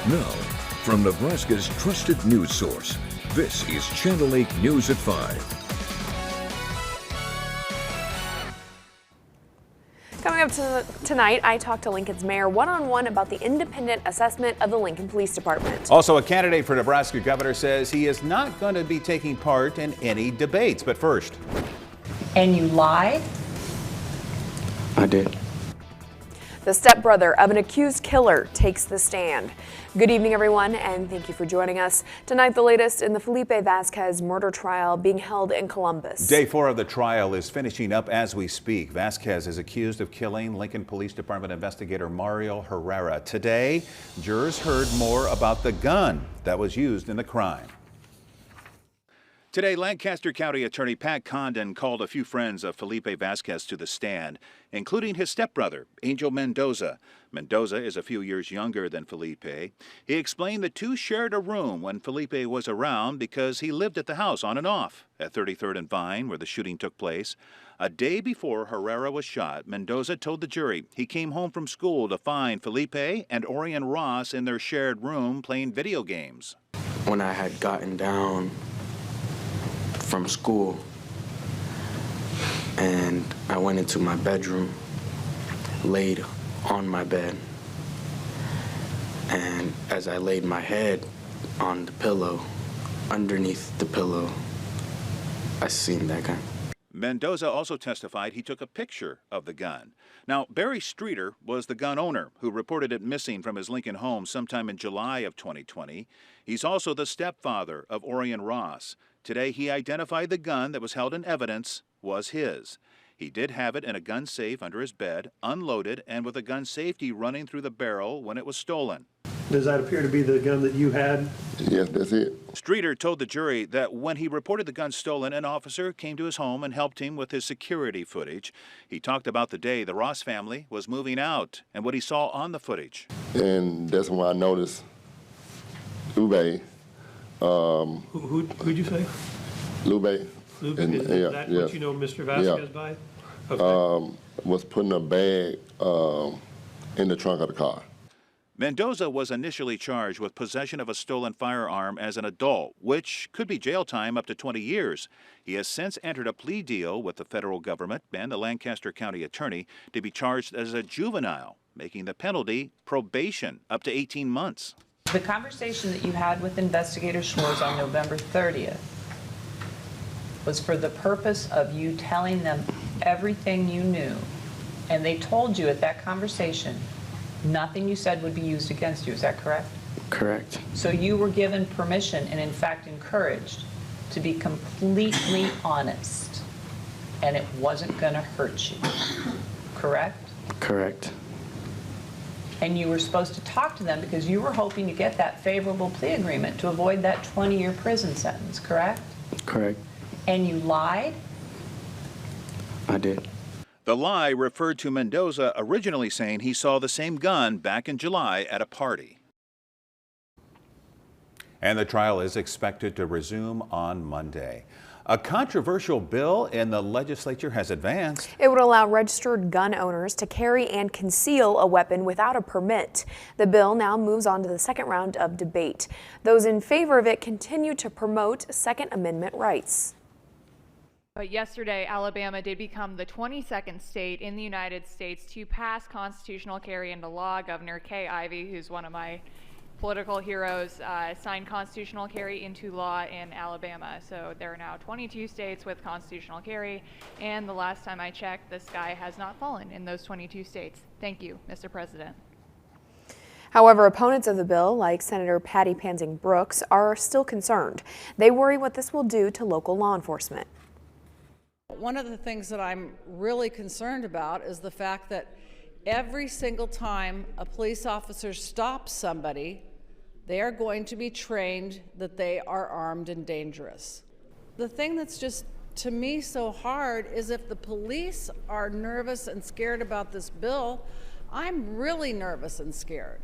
Now, from Nebraska's trusted news source, this is Channel 8 News at 5. Coming up tonight, I talked to Lincoln's mayor one-on-one about the independent assessment of the Lincoln Police Department. Also, a candidate for Nebraska governor says he is not going to be taking part in any debates. But first. And you lied? I did. The stepbrother of an accused killer takes the stand. Good evening, everyone, and thank you for joining us. Tonight, the latest in the Felipe Vasquez murder trial being held in Columbus. Day 4 of the trial is finishing up as we speak. Vasquez is accused of killing Lincoln Police Department investigator Mario Herrera. Today, jurors heard more about the gun that was used in the crime. Today, Lancaster County Attorney Pat Condon called a few friends of Felipe Vasquez to the stand, including his stepbrother, Angel Mendoza. Mendoza is a few years younger than Felipe. He explained the two shared a room when Felipe was around because he lived at the house on and off at 33rd and Vine, where the shooting took place. A day before Herrera was shot, Mendoza told the jury he came home from school to find Felipe and Orion Ross in their shared room playing video games. When I had gotten down from school and I went into my bedroom, laid on my bed, and as I laid my head on the pillow, underneath the pillow, I seen that gun. Mendoza also testified he took a picture of the gun. Now, Barry Streeter was the gun owner who reported it missing from his Lincoln home sometime in July of 2020. He's also the stepfather of Orion Ross. Today, he identified the gun that was held in evidence was his. He did have it in a gun safe under his bed, unloaded, and with a gun safety running through the barrel when it was stolen. Does that appear to be the gun that you had? Yes, that's it. Streeter told the jury that when he reported the gun stolen, an officer came to his home and helped him with his security footage. He talked about the day the Ross family was moving out and what he saw on the footage. And that's when I noticed Lube. Who'd you say? Lube. Luke, And, is yeah, that yeah. what you know Mr. Vasquez by? Was putting a bag in the trunk of the car. Mendoza was initially charged with possession of a stolen firearm as an adult, which could be jail time up to 20 years. He has since entered a plea deal with the federal government and the Lancaster County Attorney to be charged as a juvenile, making the penalty probation up to 18 months. The conversation that you had with Investigator Schwartz on November 30th was for the purpose of you telling them everything you knew. And they told you at that conversation, nothing you said would be used against you. Is that correct? Correct. So you were given permission and in fact encouraged to be completely honest. And it wasn't going to hurt you. Correct? Correct. And you were supposed to talk to them because you were hoping to get that favorable plea agreement to avoid that 20-year prison sentence, correct? Correct. And you lied? I did. The lie referred to Mendoza originally saying he saw the same gun back in July at a party. And the trial is expected to resume on Monday. A controversial bill in the legislature has advanced. It would allow registered gun owners to carry and conceal a weapon without a permit. The bill now moves on to the second round of debate. Those in favor of it continue to promote Second Amendment rights. But yesterday, Alabama did become the 22nd state in the United States to pass constitutional carry into law. Governor Kay Ivey, who's one of my political heroes, signed constitutional carry into law in Alabama. So there are now 22 states with constitutional carry, and the last time I checked, the sky has not fallen in those 22 states. Thank you, Mr. President. However, opponents of the bill, like Senator Patty Pansing Brooks, are still concerned. They worry what this will do to local law enforcement. One of the things that I'm really concerned about is the fact that every single time a police officer stops somebody, they are going to be trained that they are armed and dangerous. The thing that's just, to me, so hard is if the police are nervous and scared about this bill, I'm really nervous and scared.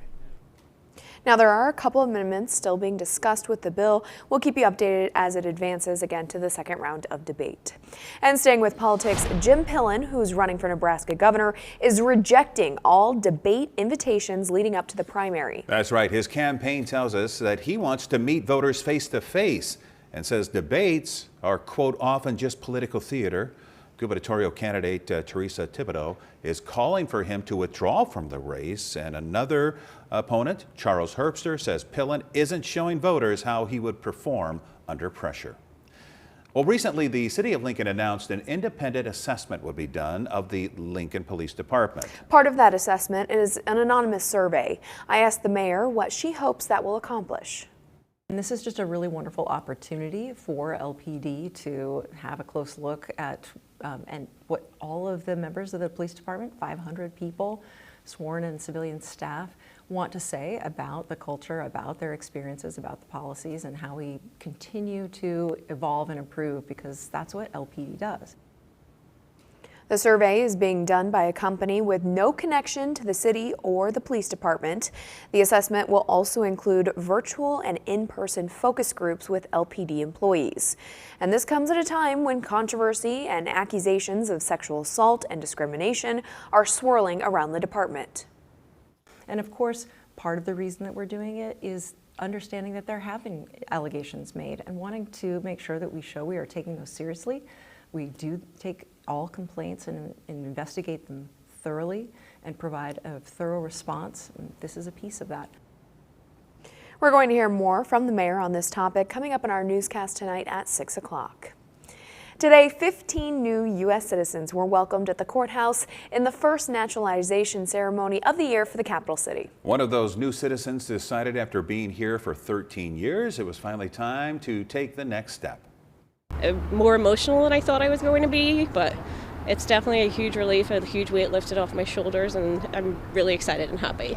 Now, there are a couple of amendments still being discussed with the bill. We'll keep you updated as it advances again to the second round of debate. And staying with politics, Jim Pillen, who's running for Nebraska governor, is rejecting all debate invitations leading up to the primary. That's right. His campaign tells us that he wants to meet voters face to face and says debates are, quote, often just political theater. Gubernatorial candidate Teresa Thibodeau is calling for him to withdraw from the race, and another opponent, Charles Herbster, says Pillen isn't showing voters how he would perform under pressure. Well, recently the city of Lincoln announced an independent assessment would be done of the Lincoln Police Department. Part of that assessment is an anonymous survey. I asked the mayor what she hopes that will accomplish. And this is just a really wonderful opportunity for LPD to have a close look at and what all of the members of the police department, 500 people, sworn and civilian staff, want to say about the culture, about their experiences, about the policies, and how we continue to evolve and improve, because that's what LPD does. The survey is being done by a company with no connection to the city or the police department. The assessment will also include virtual and in-person focus groups with LPD employees. And this comes at a time when controversy and accusations of sexual assault and discrimination are swirling around the department. And of course, part of the reason that we're doing it is understanding that there have been allegations made and wanting to make sure that we show we are taking those seriously. We do take all complaints and investigate them thoroughly and provide a thorough response. And this is a piece of that. We're going to hear more from the mayor on this topic coming up in our newscast tonight at 6 o'clock. Today, 15 new U.S. citizens were welcomed at the courthouse in the first naturalization ceremony of the year for the capital city. One of those new citizens decided after being here for 13 years, it was finally time to take the next step. More emotional than I thought I was going to be, but it's definitely a huge relief, a huge weight lifted off my shoulders, and I'm really excited and happy.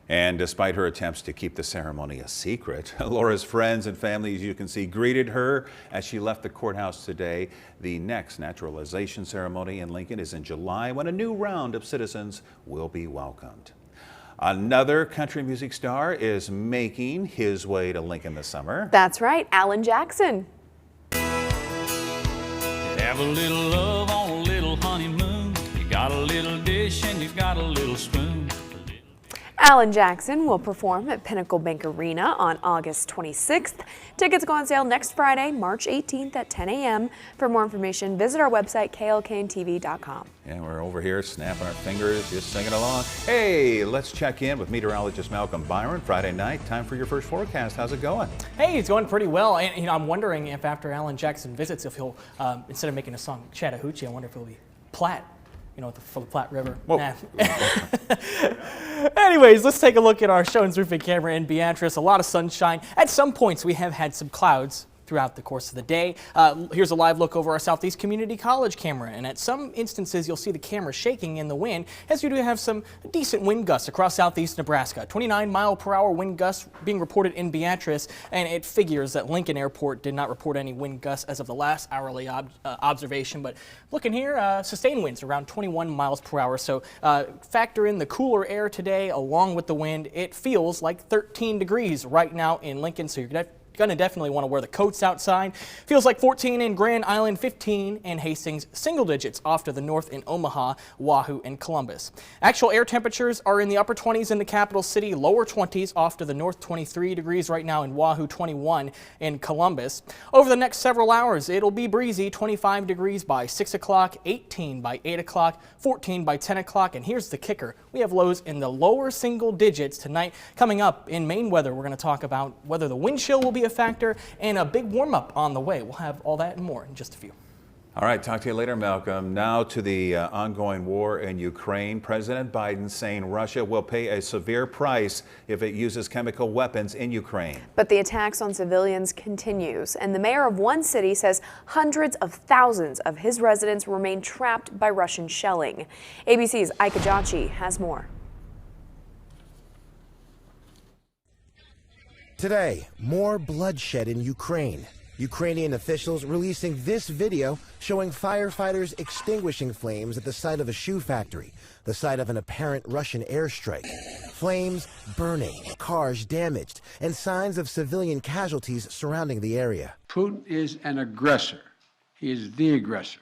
And despite her attempts to keep the ceremony a secret, Laura's friends and family, as you can see, greeted her as she left the courthouse today. The next naturalization ceremony in Lincoln is in July, when a new round of citizens will be welcomed. Another country music star is making his way to Lincoln this summer. That's right, Alan Jackson. Have a little love on a little honeymoon. You got a little dish and you got a little spoon. Alan Jackson will perform at Pinnacle Bank Arena on August 26th. Tickets go on sale next Friday, March 18th at 10 a.m. For more information, visit our website, klkntv.com. And we're over here snapping our fingers, just singing along. Hey, let's check in with meteorologist Malcolm Byron. Friday night, time for your first forecast. How's it going? Hey, it's going pretty well. And I'm wondering if after Alan Jackson visits, if he'll, instead of making a song Chattahoochee, I wonder if it'll be Platte. You know, for the Platte River. Nah. Anyways, let's take a look at our Shows roofing camera in Beatrice. A lot of sunshine. At some points, we have had some clouds throughout the course of the day. Here's a live look over our Southeast Community College camera, and at some instances you'll see the camera shaking in the wind, as we do have some decent wind gusts across southeast Nebraska. 29-mile-per-hour wind gusts being reported in Beatrice, and it figures that Lincoln Airport did not report any wind gusts as of the last hourly observation, but looking here, sustained winds around 21 miles per hour. So factor in the cooler air today along with the wind. It feels like 13 degrees right now in Lincoln, so you're going to definitely want to wear the coats outside. Feels like 14 in Grand Island, 15 in Hastings, single digits off to the north in Omaha, Wahoo, and Columbus. Actual air temperatures are in the upper 20s in the capital city, lower 20s off to the north, 23 degrees right now in Wahoo, 21 in Columbus. Over the next several hours, it'll be breezy, 25 degrees by 6 o'clock, 18 by 8 o'clock, 14 by 10 o'clock, and here's the kicker. We have lows in the lower single digits tonight. Coming up in Maine weather, we're going to talk about whether the wind chill will be a factor and a big warm-up on the way. We'll have all that and more in just a few. All right, talk to you later, Malcolm. Now to the ongoing war in Ukraine. President Biden saying Russia will pay a severe price if it uses chemical weapons in Ukraine. But the attacks on civilians continues, and the mayor of one city says hundreds of thousands of his residents remain trapped by Russian shelling. ABC's Ike Ajachi has more. Today, more bloodshed in Ukraine. Ukrainian officials releasing this video showing firefighters extinguishing flames at the site of a shoe factory, the site of an apparent Russian airstrike. Flames, burning, cars damaged, and signs of civilian casualties surrounding the area. Putin is an aggressor. He is the aggressor,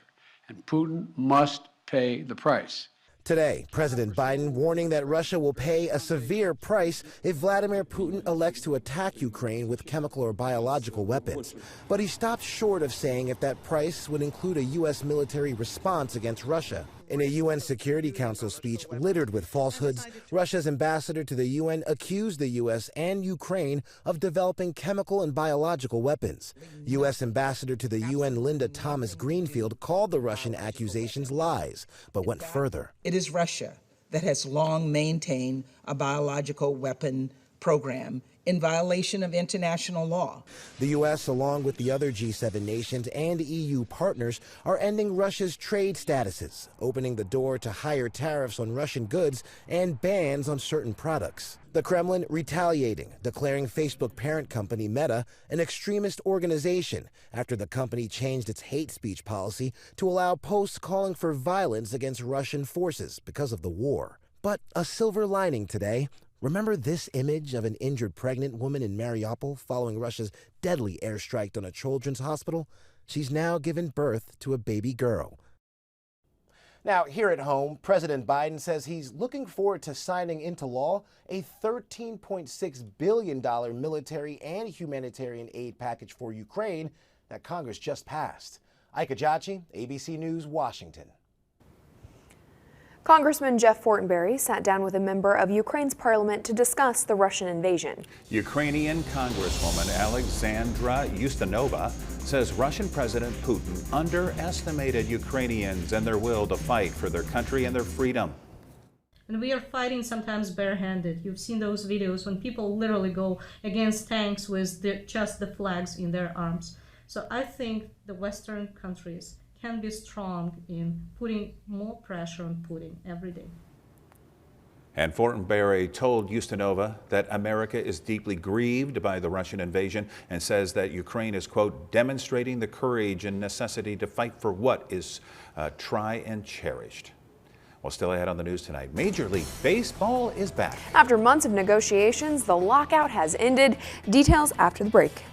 and Putin must pay the price. Today, President Biden warning that Russia will pay a severe price if Vladimir Putin elects to attack Ukraine with chemical or biological weapons. But he stopped short of saying if that price would include a U.S. military response against Russia. In a UN Security Council speech littered with falsehoods, Russia's ambassador to the UN accused the U.S. and Ukraine of developing chemical and biological weapons. U.S. Ambassador to the UN Linda Thomas-Greenfield called the Russian accusations lies, but went further. It is Russia that has long maintained a biological weapon program in violation of international law. The U.S., along with the other G7 nations and EU partners, are ending Russia's trade statuses, opening the door to higher tariffs on Russian goods and bans on certain products. The Kremlin retaliating, declaring Facebook parent company Meta an extremist organization after the company changed its hate speech policy to allow posts calling for violence against Russian forces because of the war. But a silver lining today. Remember this image of an injured pregnant woman in Mariupol following Russia's deadly airstrike on a children's hospital? She's now given birth to a baby girl. Now, here at home, President Biden says he's looking forward to signing into law a $13.6 billion military and humanitarian aid package for Ukraine that Congress just passed. Ike Ajachi, ABC News, Washington. Congressman Jeff Fortenberry sat down with a member of Ukraine's parliament to discuss the Russian invasion. Ukrainian Congresswoman Alexandra Ustinova says Russian President Putin underestimated Ukrainians and their will to fight for their country and their freedom. And we are fighting sometimes barehanded. You've seen those videos when people literally go against tanks with just the flags in their arms. So I think the Western countries can be strong in putting more pressure on Putin every day. And Fortenberry told Ustinova that America is deeply grieved by the Russian invasion and says that Ukraine is, quote, demonstrating the courage and necessity to fight for what is tried and cherished. Well, still ahead on the news tonight, Major League Baseball is back. After months of negotiations, the lockout has ended. Details after the break.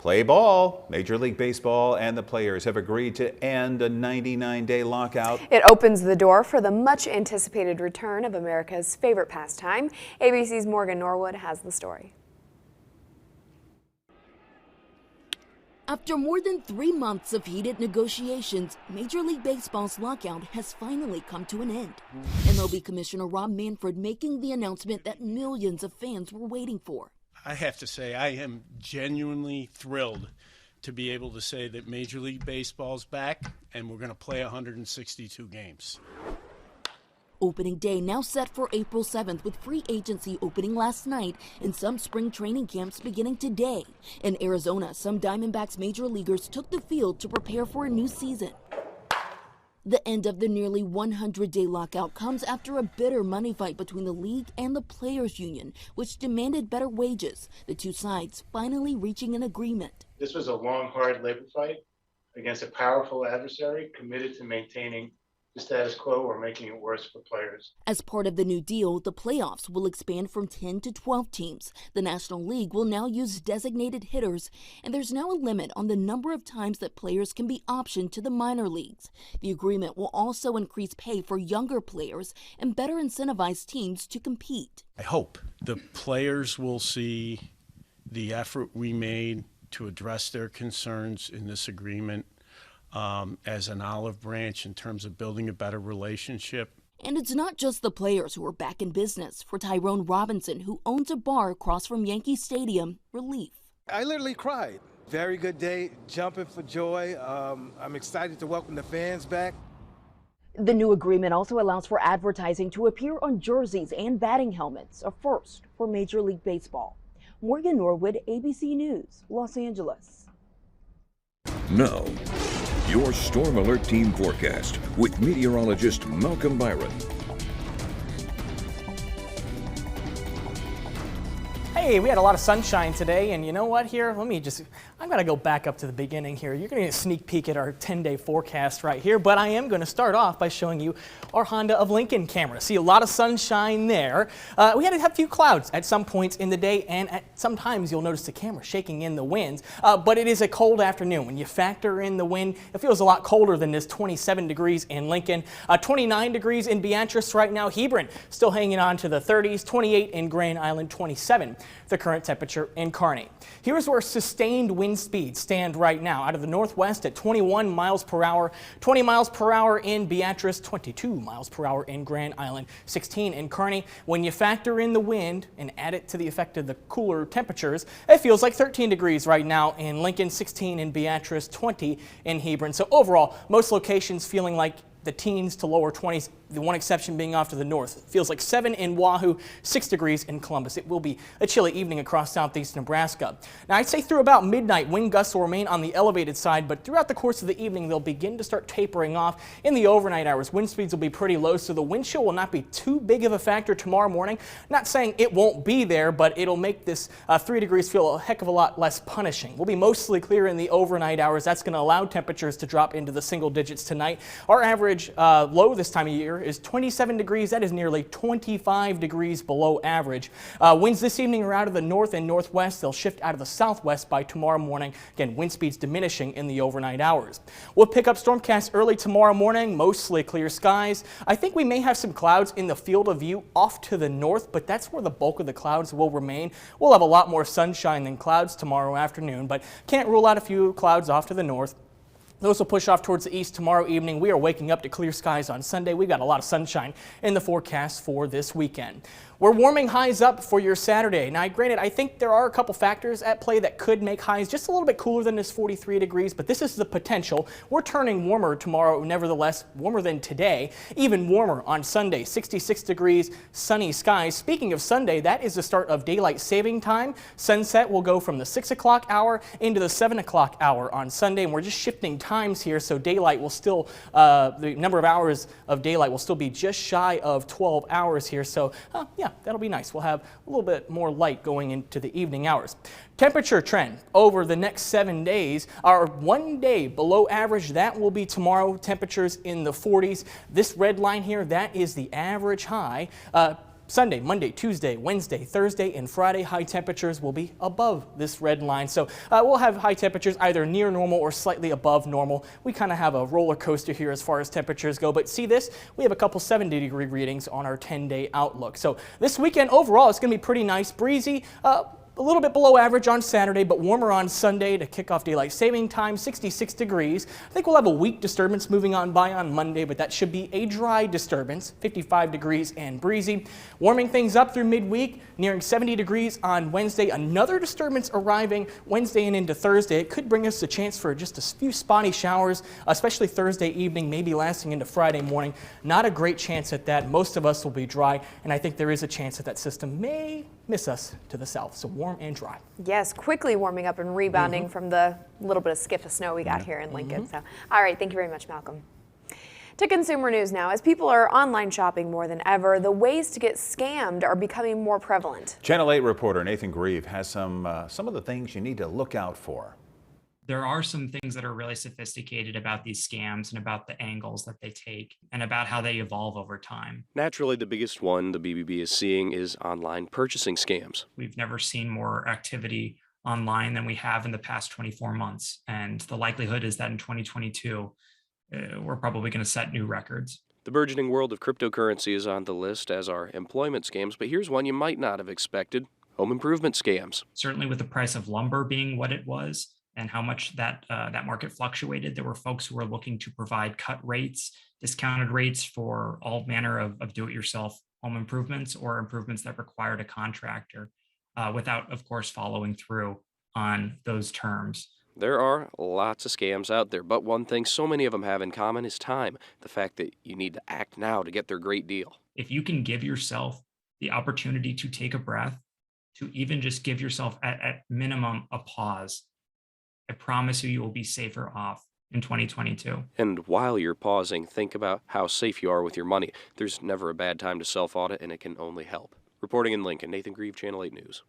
Play ball. Major League Baseball and the players have agreed to end a 99-day lockout. It opens the door for the much anticipated return of America's favorite pastime. ABC's Morgan Norwood has the story. After more than 3 months of heated negotiations, Major League Baseball's lockout has finally come to an end. MLB Commissioner Rob Manfred making the announcement that millions of fans were waiting for. I have to say, I am genuinely thrilled to be able to say that Major League Baseball's back and we're going to play 162 games. Opening day now set for April 7th, with free agency opening last night and some spring training camps beginning today. In Arizona, some Diamondbacks major leaguers took the field to prepare for a new season. The end of the nearly 100-day lockout comes after a bitter money fight between the league and the players' union, which demanded better wages, the two sides finally reaching an agreement. This was a long, hard labor fight against a powerful adversary committed to maintaining the status quo or making it worse for players. As part of the new deal, the playoffs will expand from 10 to 12 teams. The National League will now use designated hitters, and there's now a limit on the number of times that players can be optioned to the minor leagues. The agreement will also increase pay for younger players and better incentivize teams to compete. I hope the players will see the effort we made to address their concerns in this agreement as an olive branch in terms of building a better relationship. And it's not just the players who are back in business. For Tyrone Robinson, who owns a bar across from Yankee Stadium, relief. I literally cried. Very good day, jumping for joy. I'm excited to welcome the fans back. The new agreement also allows for advertising to appear on jerseys and batting helmets, a first for Major League Baseball. Morgan Norwood, ABC News, Los Angeles. Now, your Storm Alert Team forecast with meteorologist Malcolm Byron. Hey, we had a lot of sunshine today, and you know what here? I'm going to go back up to the beginning here. You're going to get a sneak peek at our 10-day forecast right here, but I am going to start off by showing you our Honda of Lincoln camera. See a lot of sunshine there. We had a few clouds at some points in the day, and sometimes you'll notice the camera shaking in the winds, but it is a cold afternoon. When you factor in the wind, it feels a lot colder than this. 27 degrees in Lincoln, 29 degrees in Beatrice right now. Hebron still hanging on to the 30s, 28 in Grand Island, 27 the current temperature in Kearney. Here's where sustained wind speeds stand right now. Out of the northwest at 21 miles per hour, 20 miles per hour in Beatrice, 22 miles per hour in Grand Island, 16 in Kearney. When you factor in the wind and add it to the effect of the cooler temperatures, it feels like 13 degrees right now in Lincoln, 16 in Beatrice, 20 in Hebron. So overall, most locations feeling like the teens to lower 20s, the one exception being off to the north. It feels like 7 in Wahoo, 6 degrees in Columbus. It will be a chilly evening across southeast Nebraska. Now, I'd say through about midnight, wind gusts will remain on the elevated side, but throughout the course of the evening, they'll begin to start tapering off. In the overnight hours, wind speeds will be pretty low, so the wind chill will not be too big of a factor tomorrow morning. Not saying it won't be there, but it'll make this 3 degrees feel a heck of a lot less punishing. We'll be mostly clear in the overnight hours. That's going to allow temperatures to drop into the single digits tonight. Our average low this time of year is 27 degrees. That is nearly 25 degrees below average. Winds this evening are out of the north and northwest. They'll shift out of the southwest by tomorrow morning. Again, wind speeds diminishing in the overnight hours. We'll pick up stormcast early tomorrow morning, mostly clear skies. I think we may have some clouds in the field of view off to the north, but that's where the bulk of the clouds will remain. We'll have a lot more sunshine than clouds tomorrow afternoon, but can't rule out a few clouds off to the north. Those will push off towards the east tomorrow evening. We are waking up to clear skies on Sunday. We've got a lot of sunshine in the forecast for this weekend. We're warming highs up for your Saturday. Now, granted, I think there are a couple factors at play that could make highs just a little bit cooler than this 43 degrees, but this is the potential. We're turning warmer tomorrow, nevertheless, warmer than today, even warmer on Sunday, 66 degrees, sunny skies. Speaking of Sunday, that is the start of daylight saving time. Sunset will go from the 6 o'clock hour into the 7 o'clock hour on Sunday, and we're just shifting times here, so daylight will still, the number of hours of daylight will still be just shy of 12 hours here, so yeah, that'll be nice. We'll have a little bit more light going into the evening hours. Temperature trend over the next 7 days are 1 day below average. That will be tomorrow. Temperatures in the 40s. This red line here, that is the average high. Sunday, Monday, Tuesday, Wednesday, Thursday, and Friday, high temperatures will be above this red line. So we'll have high temperatures either near normal or slightly above normal. We kind of have a roller coaster here as far as temperatures go, but see this? We have a couple 70-degree readings on our 10-day outlook. So this weekend overall, it's going to be pretty nice, breezy, a little bit below average on Saturday, but warmer on Sunday to kick off daylight saving time, 66 degrees. I think we'll have a weak disturbance moving on by on Monday, but that should be a dry disturbance, 55 degrees and breezy. Warming things up through midweek, nearing 70 degrees on Wednesday. Another disturbance arriving Wednesday and into Thursday. It could bring us a chance for just a few spotty showers, especially Thursday evening, maybe lasting into Friday morning. Not a great chance at that. Most of us will be dry, and I think there is a chance that that system may miss us to the south. So warm and dry. Yes, quickly warming up and rebounding from the little bit of skip of snow we got here in Lincoln. So, all right, thank you very much, Malcolm. To consumer news now, as people are online shopping more than ever, the ways to get scammed are becoming more prevalent. Channel 8 reporter Nathan Grieve has some of the things you need to look out for. There are some things that are really sophisticated about these scams and about the angles that they take and about how they evolve over time. Naturally, the biggest one the BBB is seeing is online purchasing scams. We've never seen more activity online than we have in the past 24 months. And the likelihood is that in 2022, we're probably going to set new records. The burgeoning world of cryptocurrency is on the list, as are employment scams, but here's one you might not have expected: home improvement scams. Certainly with the price of lumber being what it was, and how much that market fluctuated, there were folks who were looking to provide cut rates, discounted rates for all manner of do-it-yourself home improvements or improvements that required a contractor, without, of course, following through on those terms. There are lots of scams out there, but one thing so many of them have in common is time. The fact that you need to act now to get their great deal. If you can give yourself the opportunity to take a breath, to even just give yourself at minimum a pause, I promise you will be safer off in 2022. And while you're pausing, think about how safe you are with your money. There's never a bad time to self-audit, and it can only help. Reporting in Lincoln, Nathan Grieve, Channel 8 News.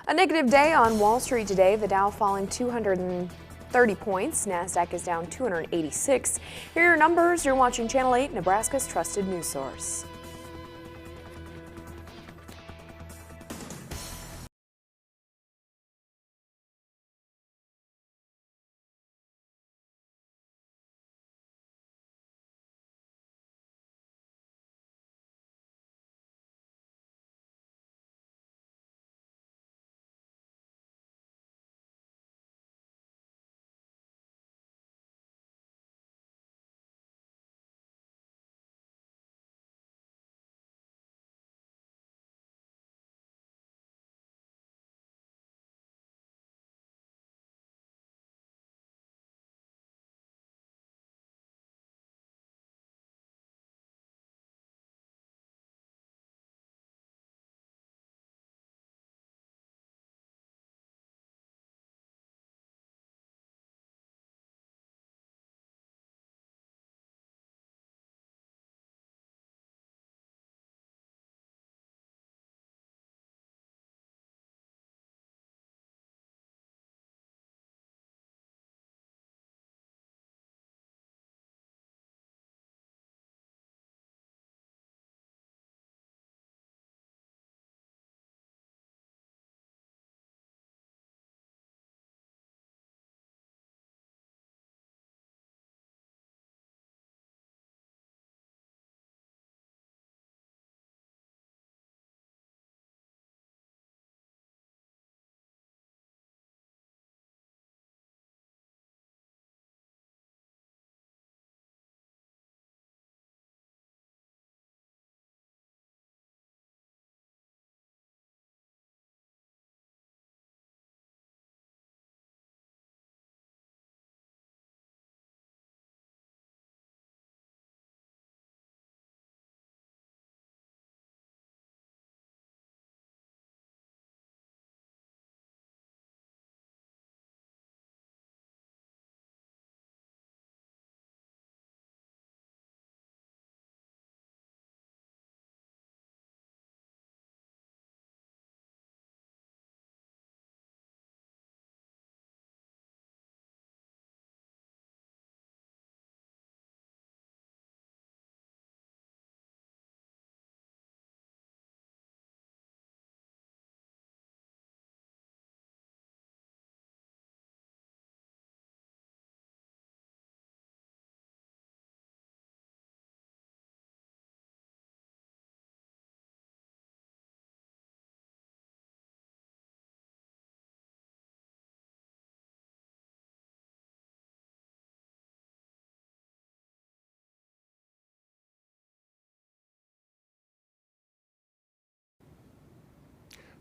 A negative day on Wall Street today. The Dow falling 230 points. NASDAQ is down 286. Here are your numbers. You're watching Channel 8, Nebraska's trusted news source.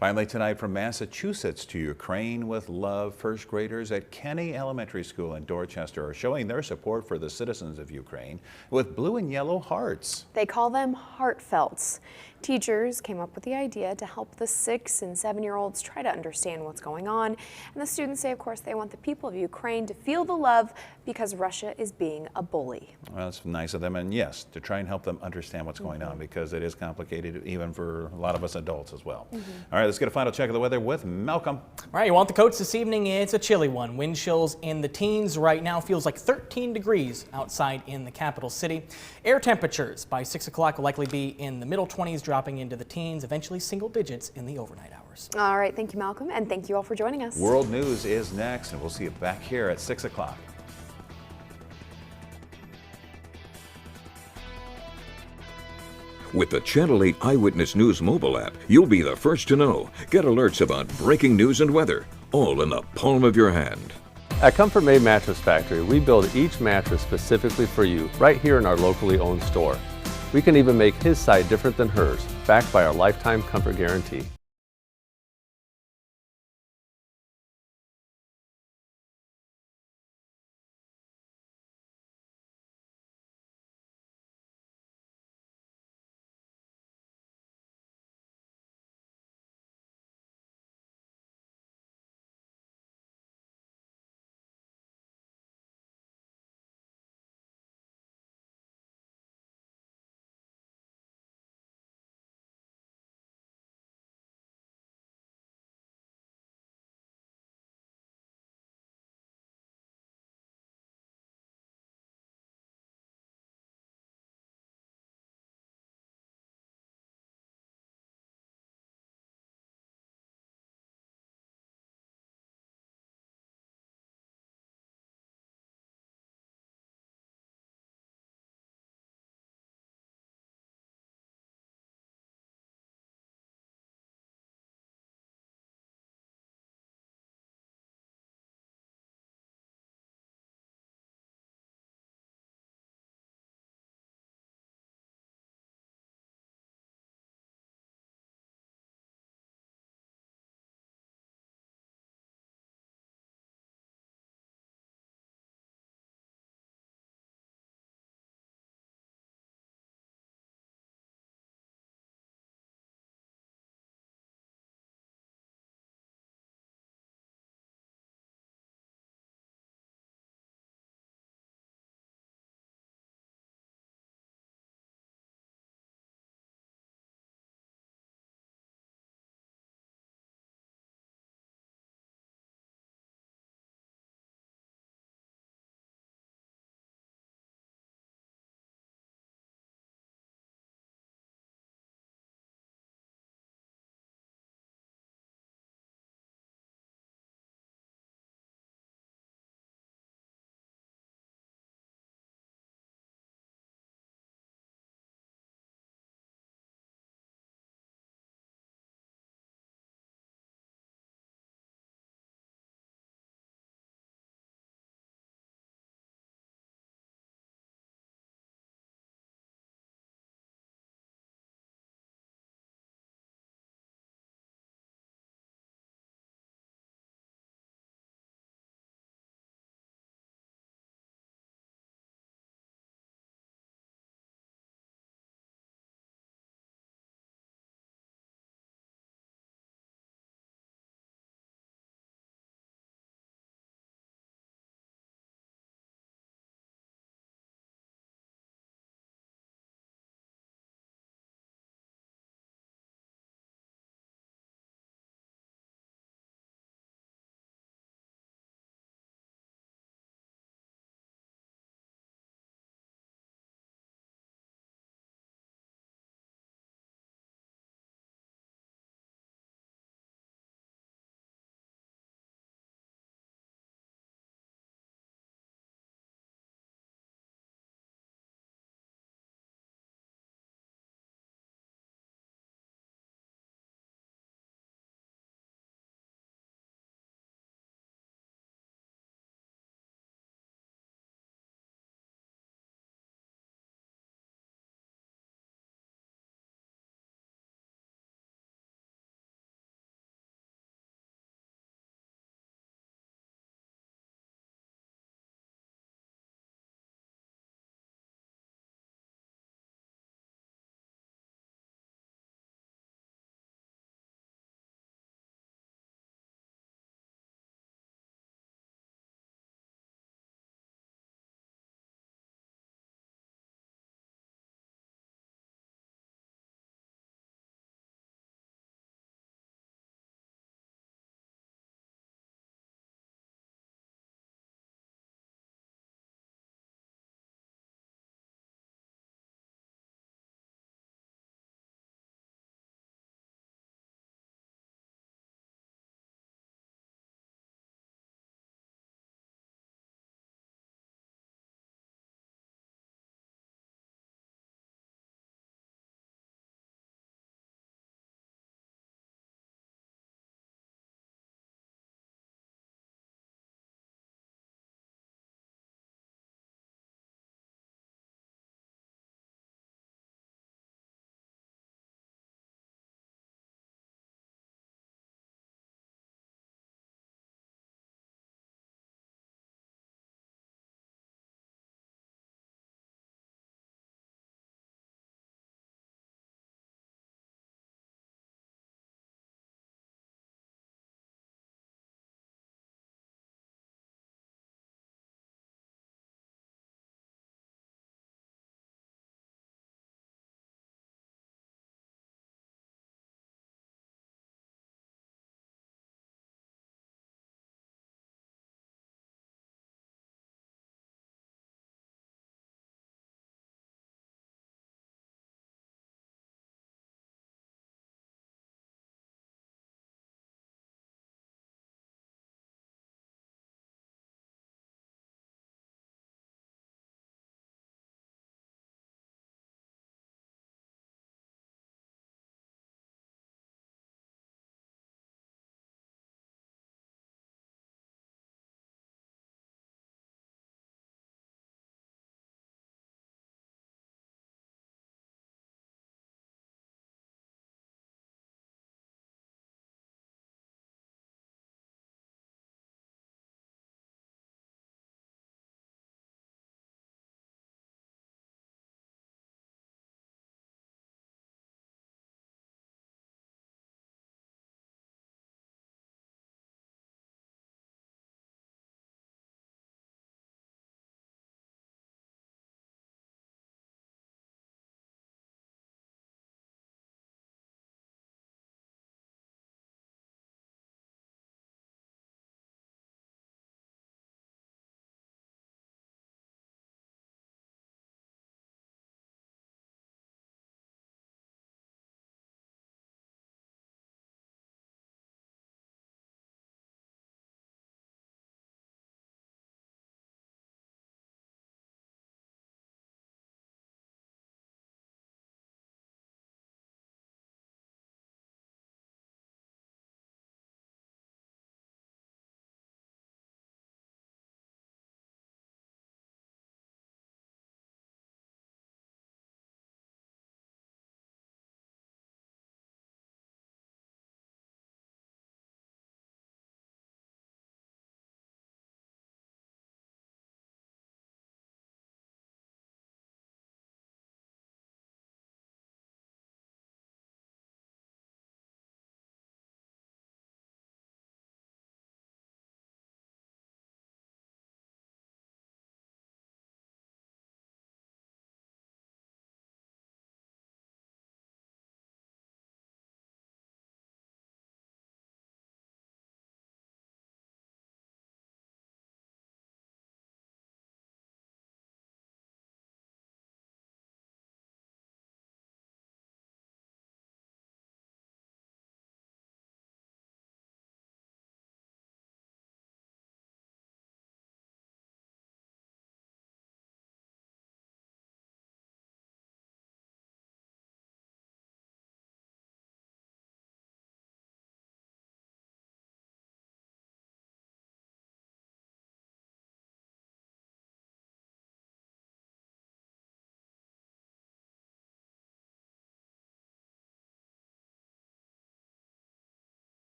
Finally tonight, from Massachusetts to Ukraine with love, first graders at Kenny Elementary School in Dorchester are showing their support for the citizens of Ukraine with blue and yellow hearts. They call them heartfelts. Teachers came up with the idea to help the 6- and 7-year-olds try to understand what's going on. And the students say, of course, they want the people of Ukraine to feel the love because Russia is being a bully. Well, that's nice of them, and yes, to try and help them understand what's going on, because it is complicated even for a lot of us adults as well. All right, let's get a final check of the weather with Malcolm. All right, you want the coats this evening? It's a chilly one. Wind chills in the teens right now. Feels like 13 degrees outside in the capital city. Air temperatures by 6 o'clock will likely be in the middle 20s, dropping into the teens, eventually single digits in the overnight hours. All right, thank you, Malcolm, and thank you all for joining us. World News is next, and we'll see you back here at 6 o'clock. With the Channel 8 Eyewitness News mobile app, you'll be the first to know. Get alerts about breaking news and weather, all in the palm of your hand. At Comfort Made Mattress Factory, we build each mattress specifically for you right here in our locally owned store. We can even make his side different than hers, backed by our lifetime comfort guarantee.